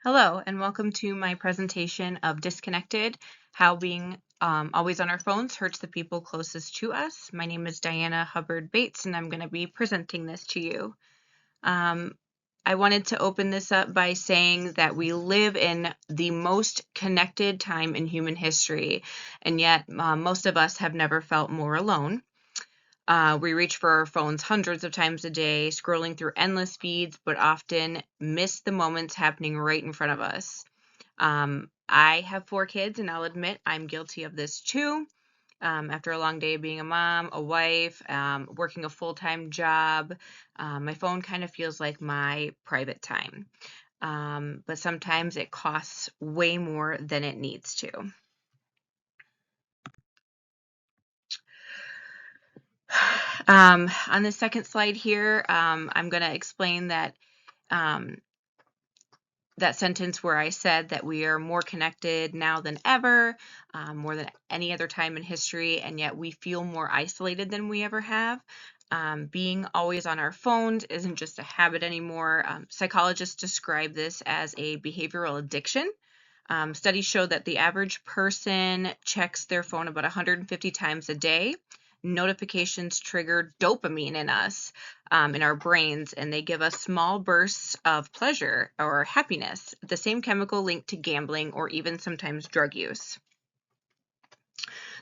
Hello, and welcome to my presentation of Disconnected, how being always on our phones hurts the people closest to us. My name is Diana Hubbard-Bates, and I'm going to be presenting this to you. Um, I wanted to open this up by saying that we live in the most connected time in human history, and yet most of us have never felt more alone. We reach for our phones hundreds of times a day, scrolling through endless feeds, but often miss the moments happening right in front of us. I have 4 kids, and I'll admit I'm guilty of this too. After a long day of being a mom, a wife, working a full-time job, my phone kind of feels like my private time. But sometimes it costs way more than it needs to. On the second slide here, I'm going to explain um, that sentence where I said that we are more connected now than ever, more than any other time in history, and yet we feel more isolated than we ever have. Being always on our phones isn't just a habit anymore. Psychologists describe this as a behavioral addiction. Studies show that the average person checks their phone about 150 times a day. Notifications trigger dopamine in us, in our brains, and they give us small bursts of pleasure or happiness, the same chemical linked to gambling or even sometimes drug use.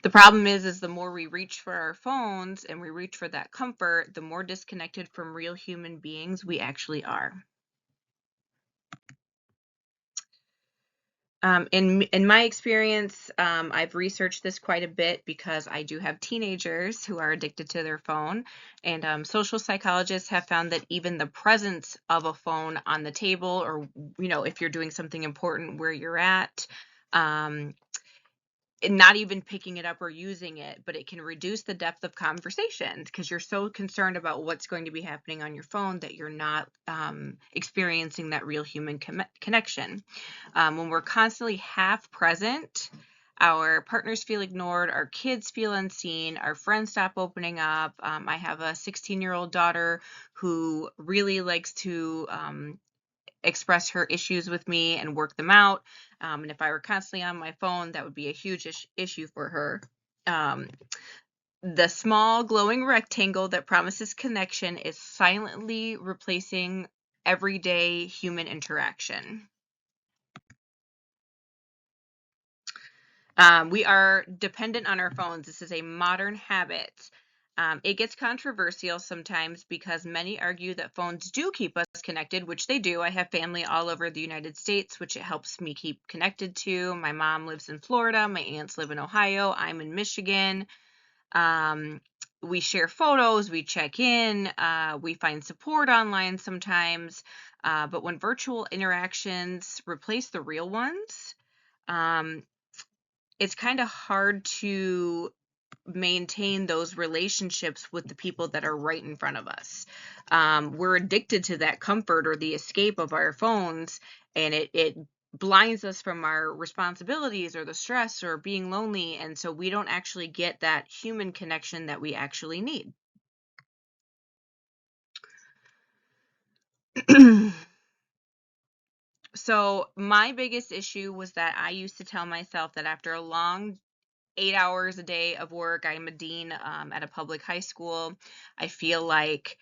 The problem is the more we reach for our phones and we reach for that comfort, the more disconnected from real human beings we actually are. In my experience, I've researched this quite a bit because I do have teenagers who are addicted to their phone, and social psychologists have found that even the presence of a phone on the table, or if you're doing something important where you're at, um, and not even picking it up or using it, but it can reduce the depth of conversations because you're so concerned about what's going to be happening on your phone that you're not experiencing that real human connection. When we're constantly half present, our partners feel ignored, our kids feel unseen, our friends stop opening up. I have a 16-year-old daughter who really likes to express her issues with me and work them out. And if I were constantly on my phone, that would be a huge issue for her. The small glowing rectangle that promises connection is silently replacing everyday human interaction. We are dependent on our phones. This is a modern habit. It gets controversial sometimes because many argue that phones do keep us connected, which they do. I have family all over the United States, which it helps me keep connected to. My mom lives in Florida. My aunts live in Ohio. I'm in Michigan. We share photos. We check in. We find support online sometimes. But when virtual interactions replace the real ones, it's kind of hard to maintain those relationships with the people that are right in front of us. We're addicted to that comfort or the escape of our phones, and it blinds us from our responsibilities or the stress or being lonely, and so we don't actually get that human connection that we actually need. So my biggest issue was that I used to tell myself that after a long 8 hours a day of work. I'm a dean at a public high school. I feel like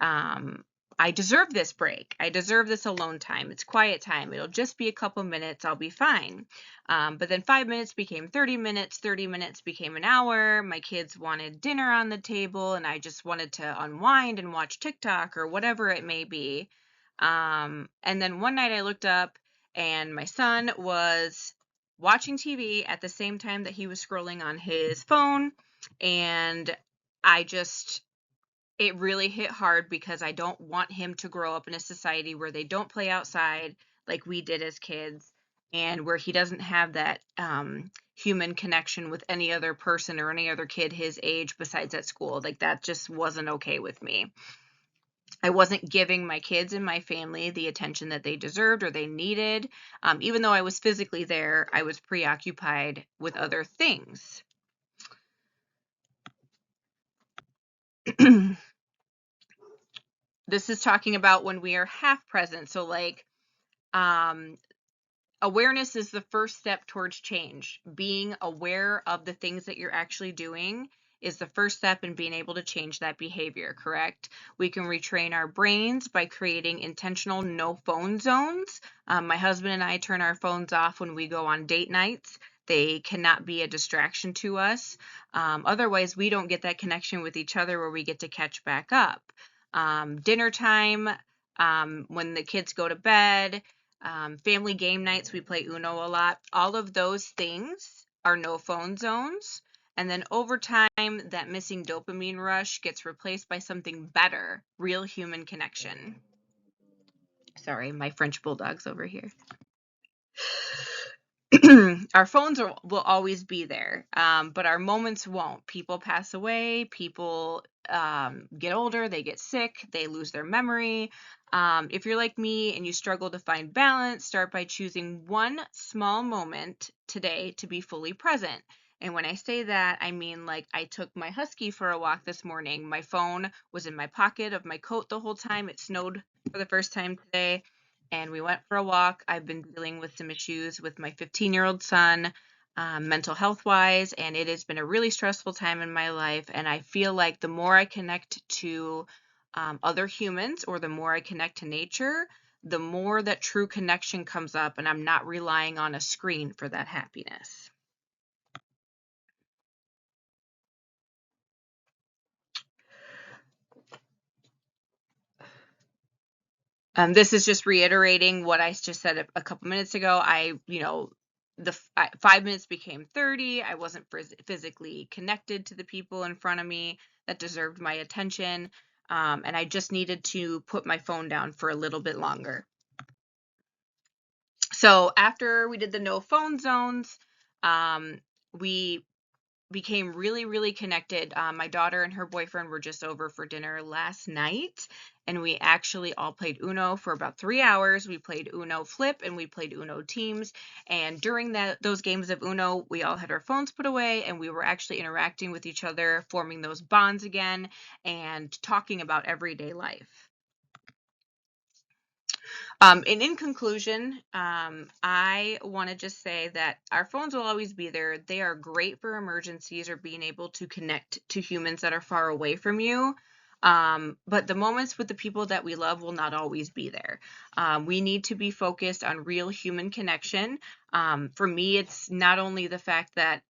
I deserve this break. I deserve this alone time. It's quiet time. It'll just be a couple minutes. I'll be fine. But then 5 minutes became 30 minutes. 30 minutes became an hour. My kids wanted dinner on the table, and I just wanted to unwind and watch TikTok or whatever it may be. And then one night I looked up, and my son was watching TV at the same time that he was scrolling on his phone. And it really hit hard because I don't want him to grow up in a society where they don't play outside like we did as kids, and where he doesn't have that human connection with any other person or any other kid his age besides at school. Like, that just wasn't okay with me. I wasn't giving my kids and my family the attention that they deserved or they needed. Even though I was physically there, I was preoccupied with other things. This is talking about when we are half present. So like awareness is the first step towards change. Being aware of the things that you're actually doing is the first step in being able to change that behavior, correct? We can retrain our brains by creating intentional no phone zones. My husband and I turn our phones off when we go on date nights. They cannot be a distraction to us. Otherwise, we don't get that connection with each other where we get to catch back up. Dinner time, when the kids go to bed, family game nights, we play Uno a lot. All of those things are no phone zones. And then over time, that missing dopamine rush gets replaced by something better, real human connection. Sorry, my French bulldog's over here. Our phones will always be there, but our moments won't. People pass away, people get older, they get sick, they lose their memory. If you're like me and you struggle to find balance, start by choosing one small moment today to be fully present. And when I say that, I mean like I took my husky for a walk this morning. My phone was in my pocket of my coat the whole time. It snowed for the first time today, and we went for a walk. I've been dealing with some issues with my 15-year-old son, mental health wise, and it has been a really stressful time in my life. And I feel like the more I connect to other humans, or the more I connect to nature, the more that true connection comes up, and I'm not relying on a screen for that happiness. This is just reiterating what I just said a couple minutes ago. The 5 minutes became 30. I wasn't physically connected to the people in front of me that deserved my attention. And I just needed to put my phone down for a little bit longer. So after we did the no phone zones, we became really, really connected. My daughter and her boyfriend were just over for dinner last night, and we actually all played Uno for about 3 hours. We played Uno Flip and we played Uno Teams. And during those games of Uno, we all had our phones put away, and we were actually interacting with each other, forming those bonds again, and talking about everyday life. And in conclusion, I want to just say that our phones will always be there. They are great for emergencies or being able to connect to humans that are far away from you. But the moments with the people that we love will not always be there. We need to be focused on real human connection. For me, it's not only the fact that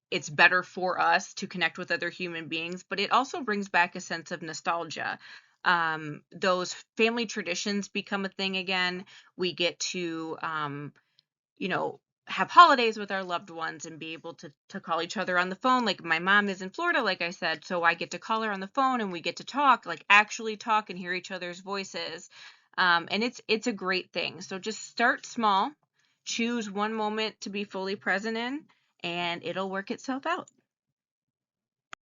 it's better for us to connect with other human beings, but it also brings back a sense of nostalgia. Those family traditions become a thing again. We get to, have holidays with our loved ones and be able to call each other on the phone. Like my mom is in Florida, like I said, so I get to call her on the phone and we get to talk, like actually talk and hear each other's voices. And it's a great thing. So just start small, choose one moment to be fully present in, and it'll work itself out.